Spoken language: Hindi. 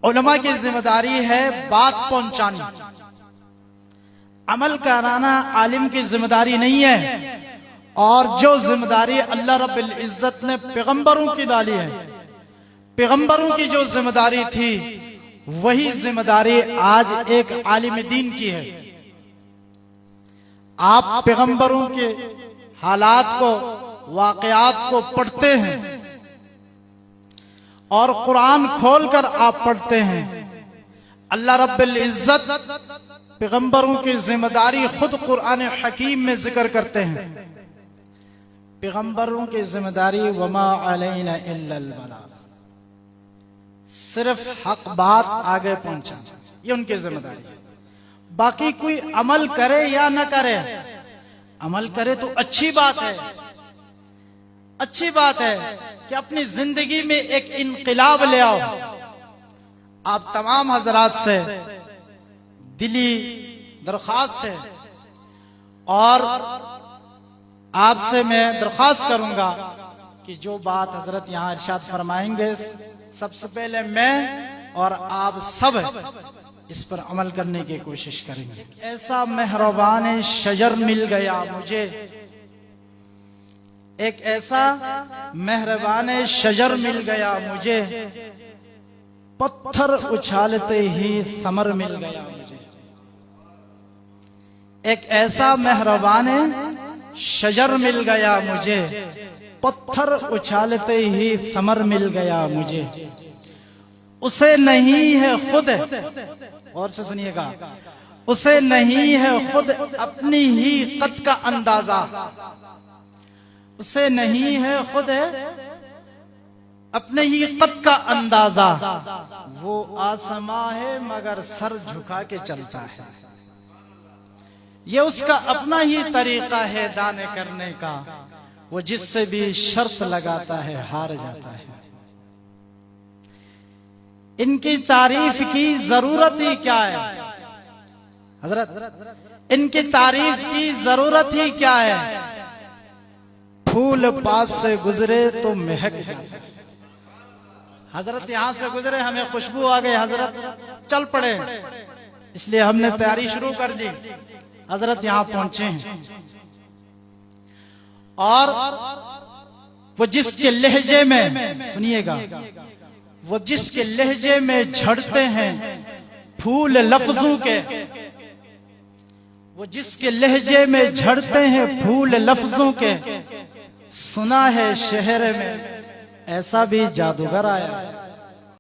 उलमा की जिम्मेदारी है बात पहुंचानी, अमल कराना आलिम की जिम्मेदारी नहीं है। और जो जिम्मेदारी अल्लाह रब्बुल इज्जत ने पैगंबरों की डाली है, पैगंबरों की जो जिम्मेदारी थी वही जिम्मेदारी आज एक आलिम दीन की है। आप पैगंबरों के हालात को, वाकयात को पढ़ते हैं और कुरान खोलकर आप पढ़ते हैं। अल्लाह रब्बुल इज्जत पैगंबरों की जिम्मेदारी खुद कुरान हकीम में जिक्र करते हैं। पैगंबरों की जिम्मेदारी वमा अलैना इल्लल बलाग, सिर्फ हक बात आगे पहुंचा, ये उनकी जिम्मेदारी है। बाकी कोई अमल करे या ना करे, अमल करे तो अच्छी बात है, अच्छी बात है कि अपनी जिंदगी में एक इनकलाब ले आओ। आप तमाम हजरात से दिली दरख्वास्त है और आपसे मैं दरख्वास्त करूंगा कि जो बात हजरत यहाँ इरशाद फरमाएंगे सबसे पहले मैं और आप सब इस पर अमल करने की कोशिश करेंगे। ऐसा मेहरबान शजर मिल गया मुझे, एक ऐसा मेहरबान शजर मिल गया मुझे, पत्थर उछालते ही समर मिल गया मुझे। एक ऐसा मेहरबान शजर मिल गया मुझे, पत्थर उछालते ही समर मिल गया मुझे। उसे नहीं है खुद, और से सुनिएगा, उसे नहीं है खुद अपनी ही कद का अंदाजा, उसे नहीं है खुद अपने ही कद का अंदाजा। वो आसमां है मगर सर झुका के चलता है, ये उसका अपना ही तरीका है दाने करने का। वो जिससे भी शर्त लगाता है हार जाता है। इनकी तारीफ की जरूरत ही क्या है हजरत, इनकी तारीफ की जरूरत ही क्या है। फूल पास से गुजरे तो महक जाए। हजरत यहां से गुजरे, हमें खुशबू आ गई, हजरत चल पड़े, इसलिए हमने तैयारी शुरू कर दी। हजरत यहां पहुंचे हैं और वो जिसके लहजे में, सुनिएगा, वो जिसके लहजे में झड़ते हैं फूल लफ्जों के, वो जिसके लहजे में झड़ते हैं फूल लफ्जों के, सुना है शहर में ऐसा भी जादूगर आया।